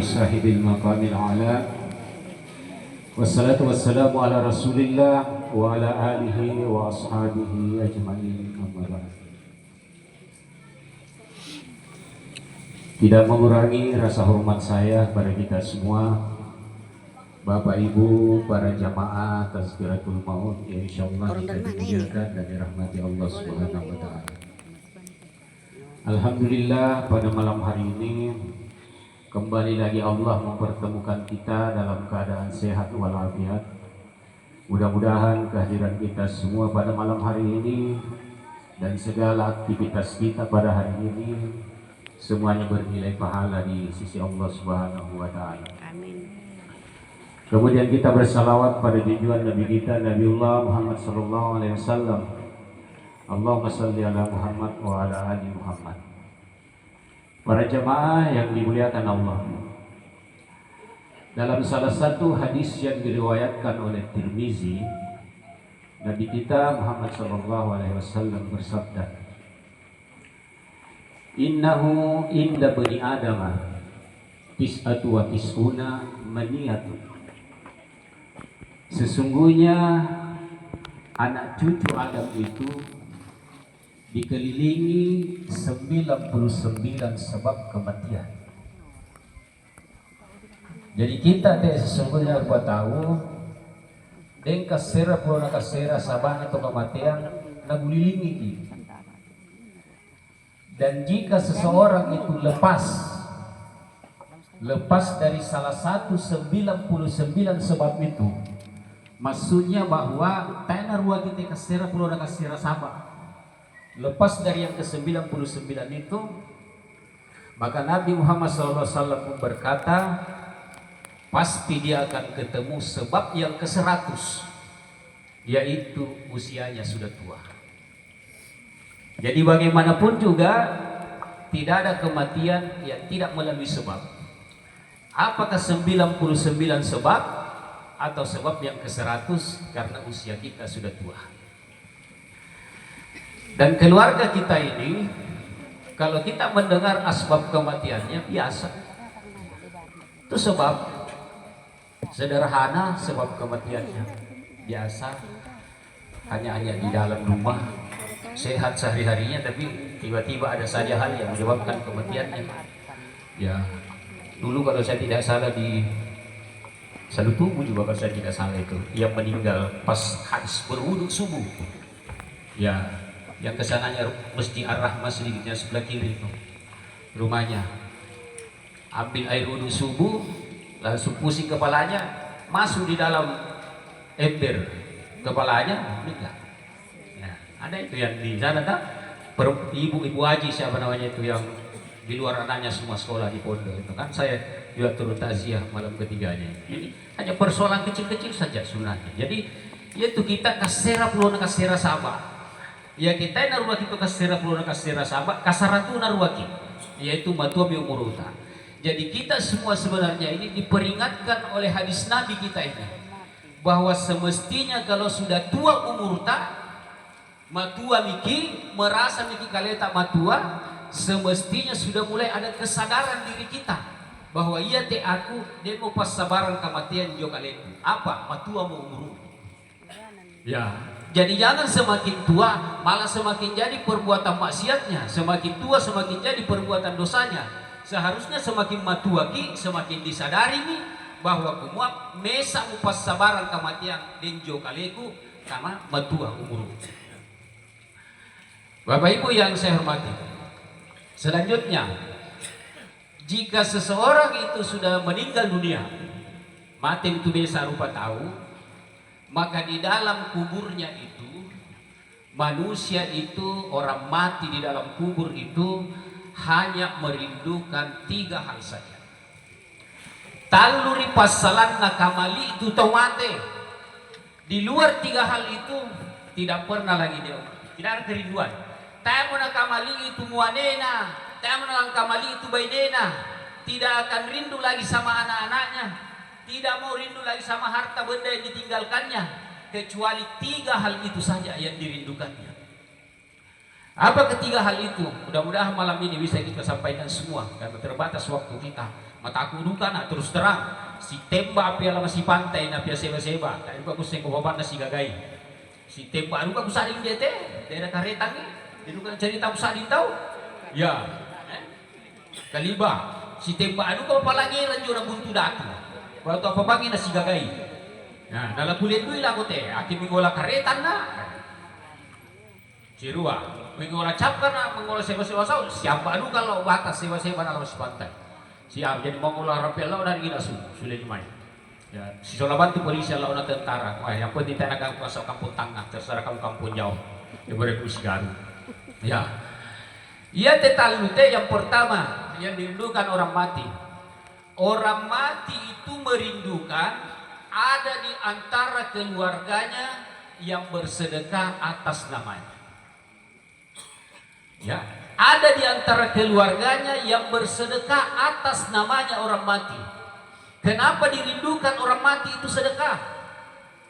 bisahibil maqamil a'la. Wassalatu wassalamu ala Rasulillah wa ala alihi wa ashabihi ajma'in. Amma ba'd. Tidak mengurangi rasa hormat saya pada kita semua, Bapak Ibu, para jamaah Tazkiratul Maut yang insyaallah kita dimuliakan dan dirahmati Allah Subhanahu wa taala. Alhamdulillah, pada malam hari ini kembali lagi Allah mempertemukan kita dalam keadaan sehat walafiat. Mudah-mudahan kehadiran kita semua pada malam hari ini dan segala aktivitas kita pada hari ini semuanya bernilai pahala di sisi Allah Subhanahu wa taala. Amin. Kemudian kita bersalawat pada junjungan Nabi kita Nabiullah Muhammad sallallahu alaihi wasallam. Allahumma salli ala Muhammad wa ala ali Muhammad. Para jemaah yang dimuliakan Allah, dalam salah satu hadis yang diriwayatkan oleh Tirmizi, Nabi kita Muhammad sallallahu alaihi wasallam bersabda, "Innahu inda bani Adama tis'atu wa tis'una maniyatun." Sesungguhnya anak cucu Adam itu dikelilingi 99 sebab kematian. Jadi kita sesungguhnya lupa tahu dan kasera pula kasera sabang atau kematian nagulilingi. Dan jika seseorang itu lepas dari salah satu 99 sebab itu, maksudnya bahwa tanah ruang kita kasera pula kasera sabang. Lepas dari yang ke-99 itu, maka Nabi Muhammad SAW pun berkata, pasti dia akan ketemu sebab yang ke-100, yaitu usianya sudah tua. Jadi bagaimanapun juga tidak ada kematian yang tidak melalui sebab. Apakah 99 sebab atau sebab yang ke-100 karena usia kita sudah tua. Dan keluarga kita ini, kalau kita mendengar asbab kematiannya biasa. Itu sebab sederhana, sebab kematiannya biasa, hanya di dalam rumah, sehat sehari-harinya, tapi tiba-tiba ada saja hal yang menyebabkan kematiannya. Ya, dulu kalau saya tidak salah di Salutubu juga kalau saya tidak salah itu, yang meninggal pas habis berwudu subuh. Ya, yang kesananya Masjid Ar-Rahmah sedikitnya sebelah kiri itu rumahnya, ambil air wudhu subuh, langsung pusing kepalanya, masuk di dalam ember kepalanya meninggal. Ya, ada itu yang di sana kan, ibu haji siapa namanya itu yang di luar anaknya semua sekolah di pondok itu kan, saya juga turun takziah malam ketiganya. Jadi hanya persoalan kecil-kecil saja sebenarnya. Jadi yaitu kita kasera puluh kasera sabar. Ya kita naruaki itu kasera puluh kasera sahabat kasaratu naruaki, yaitu matua bi umuruta. Jadi kita semua sebenarnya ini diperingatkan oleh hadis Nabi kita ini, bahwa semestinya kalau sudah tua umurta, matua miki merasa miki kaleta matua, semestinya sudah mulai ada kesadaran diri kita bahwa iya te aku demo pas sabaran kematian jo kaleku apa matua mau umur. Ya. Jadi jangan semakin tua malah semakin jadi perbuatan maksiatnya, semakin tua semakin jadi perbuatan dosanya. Seharusnya semakin matua ki semakin disadari nih bahwa kumua mesa upas sabaran kematian denjo kaleku karena matua umur. Bapak Ibu yang saya hormati, selanjutnya jika seseorang itu sudah meninggal dunia, mati itu biasa rupa tahu, maka di dalam kuburnya itu manusia itu, orang mati di dalam kubur itu hanya merindukan 3 hal saja. Taluri pasalan nakamali itu tawate. Di luar 3 hal itu tidak pernah lagi dia, tidak ada kerinduan. Tamu nakamali itu muanena, tamu nakamali itu baidena, tidak akan rindu lagi sama anak-anaknya. Tidak mau rindu lagi sama harta benda yang ditinggalkannya, kecuali 3 hal itu saja yang dirindukannya. Apa ketiga hal itu? Mudah-mudahan malam ini bisa kita sampaikan semua karena terbatas waktu kita. Mataku duka nak terus terang. Si tembak piala masih pantai na pia seba-seba. Tadi aku sing bawa nasi gagai. Si tembak duka aku saling dia teh daerah Karetang ni. Dia duka cerita aku saling tahu. Ya. Kaliba. Si tembak duka palagi ranjura buntu datu. Waktu apa pagi nasi gagai. Nah, dalam bulan tu ilah aku teh. Akhir minggola Karetang na. Cirua. Mengolah capkan, mengolah sewa-sewa saud. Siapa dulu kalau batas sewa-sewa dalam si pantai. Siap jadi mengolah rapel lau dari kita sudah dimai. Ya, si soal bantu polisi lau na tentara. Wah, yang penting tanah kamu masuk kampung tengah, terserah kamu kampung jauh. Ya boleh kursi garu. Ya, ia tetalute yang pertama yang dirindukan orang mati. Orang mati itu merindukan ada di antara keluarganya yang bersedekah atas namanya. Ya, ada di antara keluarganya yang bersedekah atas namanya orang mati. Kenapa dirindukan orang mati itu sedekah?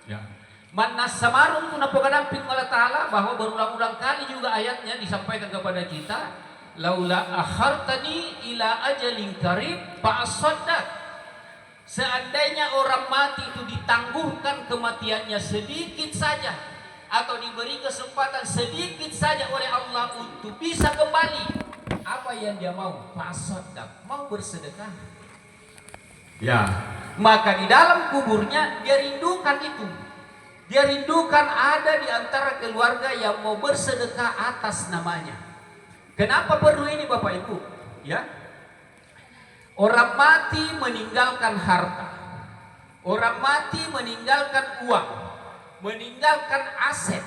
Ya. Manas samarum tu napokadamping Allah Ta'ala bahwa berulang-ulang kali juga ayatnya disampaikan kepada kita. Laula akhartani ila ajalin qarib fa asaddaq. Seandainya orang mati itu ditangguhkan kematiannya sedikit saja, atau diberi kesempatan sedikit saja oleh Allah untuk bisa kembali, apa yang dia mau? Fasadaq, mau bersedekah. Ya, maka di dalam kuburnya dia rindukan itu. Dia rindukan ada di antara keluarga yang mau bersedekah atas namanya. Kenapa perlu ini Bapak Ibu? Ya, orang mati meninggalkan harta, orang mati meninggalkan uang, meninggalkan aset.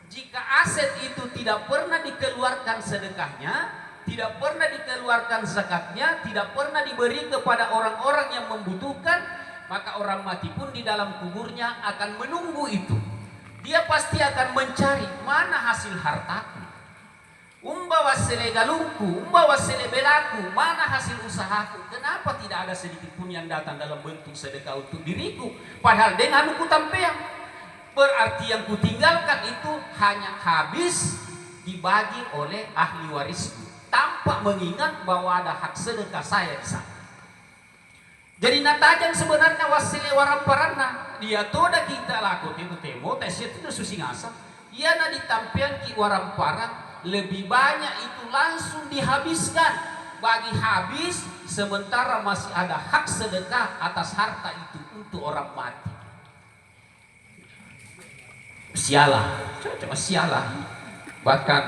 Jika aset itu tidak pernah dikeluarkan sedekahnya, tidak pernah dikeluarkan zakatnya, tidak pernah diberi kepada orang-orang yang membutuhkan, maka orang mati pun di dalam kuburnya akan menunggu itu. Dia pasti akan mencari mana hasil hartaku, umbawa sele galungku, umbawa sele belaku, mana hasil usahaku. Kenapa tidak ada sedikit pun yang datang dalam bentuk sedekah untuk diriku? Padahal dengan ku tampeang, berarti yang kutinggalkan itu hanya habis dibagi oleh ahli warisku tanpa mengingat bahwa ada hak sedekah saya di sana. Jadi natajang sebenarnya wasile waramparana dia toda kita laku itu temo tes itu susi ngasa. Ia na ditampian ki waramparang lebih banyak itu langsung dihabiskan bagi habis, sementara masih ada hak sedekah atas harta itu untuk orang mati. Sialah, cuma sialah. Bahkan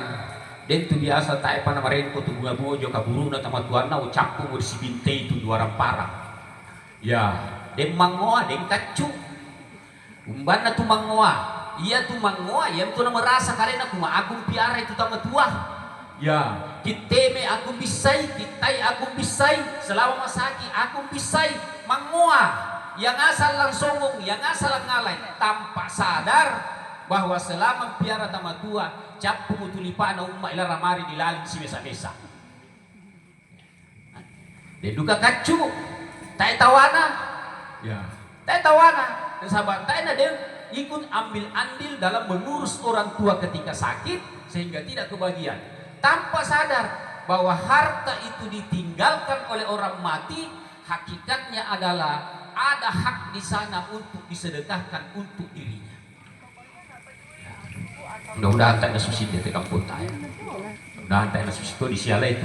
dan itu biasa tak apa nama renko tu bunga bojo kaburu na tamat tuan na ucapku bersih binte itu dua orang parah. Ya, dem mangoa dem kacu. Umbana tu mangoa. Iya tu mangoa yang tu merasa kalian aku mah agung piara itu tamat tua. Ya, kiteme aku bisai, kitai aku bisai, selama masaki aku bisai mangoa yang asal langsung, yang asal ngalai tanpa sadar bahwa selama piara tamat tua capu mutulipana umma ila ramari dilalin si mesa-mesa. Dia duka kacu, tai tawana. Ya, tai tawana. Dan sahabat tai na dia ikut ambil andil dalam mengurus orang tua ketika sakit sehingga tidak kebagian, tanpa sadar bahwa harta itu ditinggalkan oleh orang mati. Hakikatnya adalah ada hak di sana untuk disedekahkan untuk dirinya. Mudah-mudahan tak ada susi di kampung saya. Mudah-mudahan tak ada susi itu di siala itu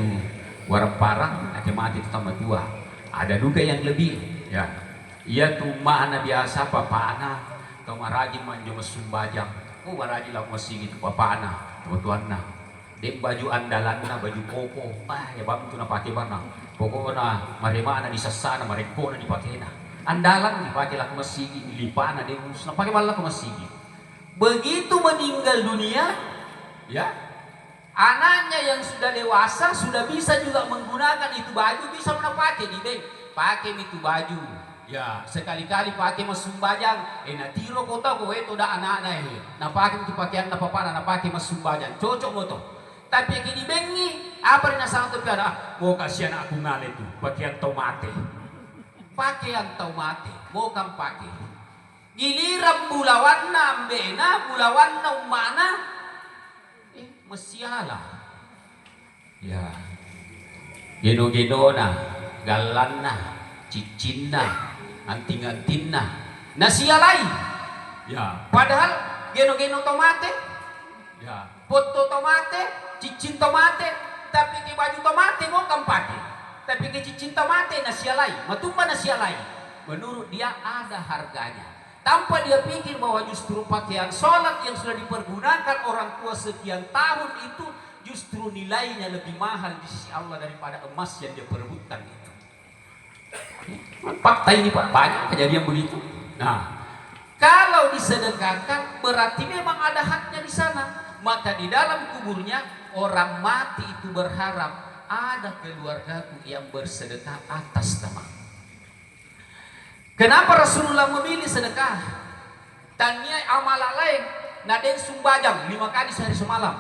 warang parang ada mati tambah dua. Ada juga yang lebih. Ya, ia tuh mana biasa papa anak. Kau maraji manjo mesumbajang, oh maraji lah masih gitu papa anak, tuan na, dek baju andalan na baju koko, ya bang tu na pakai mana, pokok na marema na di sasana, mareko na dipakai na, andalan dipakai lah masih lipan na dek na pakai malah masih. Begitu meninggal dunia, ya anaknya yang sudah dewasa sudah bisa juga menggunakan itu baju, bisa mana pakai di dek, pakai itu baju. Ya, sekali-kali pakai mesumbajang, natiro kota ko itu dah anak-anak ini. Na pakai itu pakaian na papa na pakai mesumbajang, cocok mo to. Tapi kini bengi, apa rin nasang to piara? Mo kasihan aku ngale tu, pakaian tomate. Pakaian tomate, mo kam pakai. Giliran bulawan na ambena, bulawan na umana. mesiala. Ya, geno-geno na, galan na, cicin na, anting-anting na, nasialay. Ya, padahal geno-geno tomate, ya, foto tomate, cicin tomate, tapi ke baju tomate mo kampate, tapi ke cicin tomate nasialay, matumba nasialay. Menurut dia ada harganya. Tanpa dia pikir bahwa justru pakaian sholat yang sudah dipergunakan orang tua sekian tahun itu justru nilainya lebih mahal di sisi Allah daripada emas yang dia perebutkan itu. Fakta ini Pak, banyak kejadian begitu. Nah, kalau disedekahkan berarti memang ada haknya di sana. Maka di dalam kuburnya orang mati itu berharap ada keluargaku yang bersedekah atas nama. Kenapa Rasulullah memilih sedekah? Tanya amalan lain, naden sumbajang 5 kali sehari semalam.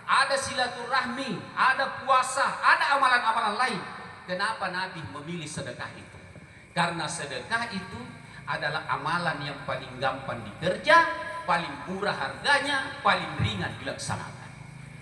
Ada silaturahmi, ada puasa, ada amalan-amalan lain. Kenapa Nabi memilih sedekah itu? Karena sedekah itu adalah amalan yang paling gampang dikerja, paling murah harganya, paling ringan dilaksanakan.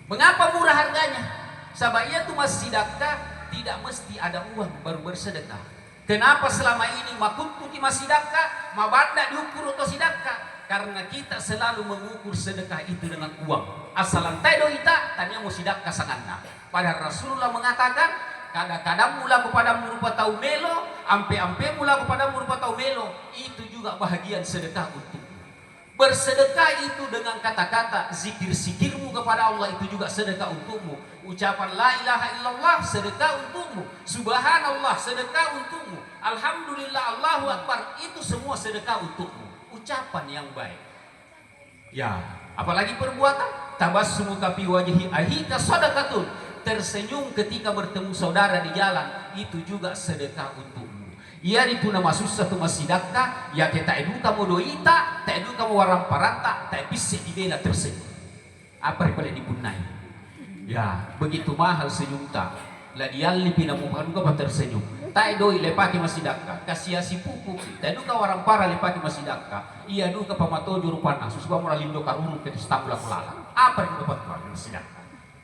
Mengapa murah harganya? Sebab ia itu masih sedekah, tidak mesti ada uang baru bersedekah. Kenapa selama ini makutuki masidaka, mabanda diukur atau sidaka? Karena kita selalu mengukur sedekah itu dengan uang. Asalan tayo ita, tanya mau sidaka sanganna. Padahal Rasulullah mengatakan, kadang-kadang mula kepada murupa tau melo, ampe-ampe mula kepada murupa tau melo. Itu juga bahagian sedekah untukmu. Bersedekah itu dengan kata-kata zikir-zikirmu kepada Allah itu juga sedekah untukmu. Ucapan la ilaha illallah sedekah untukmu. Subhanallah sedekah untukmu. Alhamdulillah Allahu Akbar itu semua sedekah untukmu. Ucapan yang baik. Ya, apalagi perbuatan. Tabassumu fi wajhi ahika sadaqatun. Tersenyum ketika bertemu saudara di jalan itu juga sedekah untukmu. Ia dituna masusah tu masidaka ya kita eduka modoita ta eduka mo warang paranta ta bisa dibela tersenyum apa boleh dipunai ya begitu mahal senyum ta la dialli pinamukan ka tersenyum ta edoi lepaki masidaka kasiasi pupu ta eduka warang para lepaki masidaka ia duka pamatojo rupana susba mo lindo karuru ke stabula kulala apa yang dapat masidaka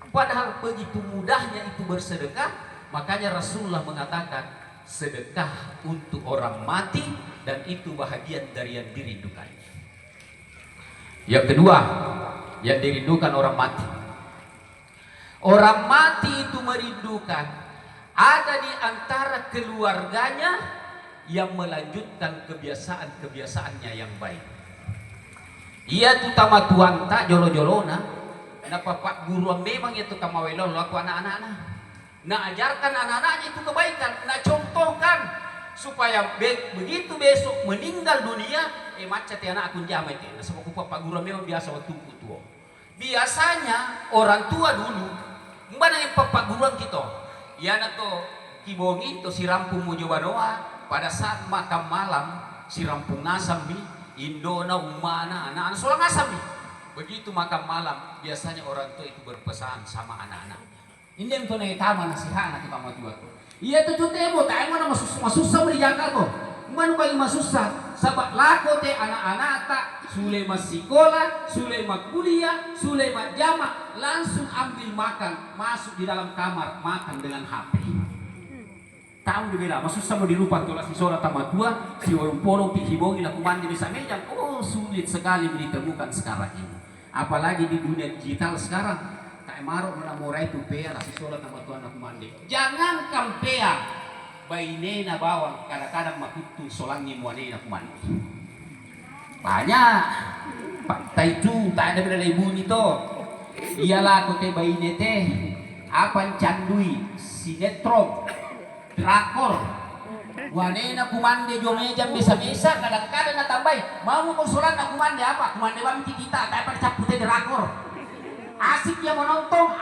padahal begitu mudahnya itu bersedekah makanya Rasulullah mengatakan sedekah untuk orang mati dan itu bahagian dari yang dirindukan. Yang kedua, yang dirindukan orang mati. Orang mati itu merindukan ada di antara keluarganya yang melanjutkan kebiasaan-kebiasaannya yang baik. Ia tu tama tuanta jolo-jolona, na papak guru memang itu kamawelon aku anak-anak. Nah ajarkan anak-anaknya itu kebaikan, nah contohkan supaya begitu besok meninggal dunia, macet ya anak akun jamai nah sebab pak guru memang biasa waktu tua. Biasanya orang tua dulu, mana yang pak guruan kita, ya nato kibongi to si rampung mujo banoa pada saat makan malam si rampung ngasambi indona umana anak-anak solang ngasambi. Begitu makan malam biasanya orang tua itu berpesan sama anak-anak. Ini yang tuh tama nasihat nanti pak mati waktu. Iya tuh cutemo, tak mana masusah berjaga tuh. Mana bagi masusah? Sebab lako teh anak-anak tak sule masikola, sule kuliah, sule jama, langsung ambil makan, masuk di dalam kamar makan dengan HP. Tahu dibela, masusah mau dilupa tuh si solat tamat tua, si orang porong pikibongi laku mandi bisa mejang. Oh sulit sekali ditemukan sekarang ini. Apalagi di dunia digital sekarang. Marok na murai tu pea si solat nama tuan aku mandi. Jangan kampea baine na bawang kadang-kadang makutu solangi muane aku mandi. Banyak. Fakta itu tak ada bela ibu ni to. Iyalah aku teh baine teh apa candui sinetron drakor. Wane na kumande jo meja bisa-bisa kadang-kadang na tambay. Mau mo solat na kumande apa? Kumande ba kita tak apa capute drakor. Asik yang menonton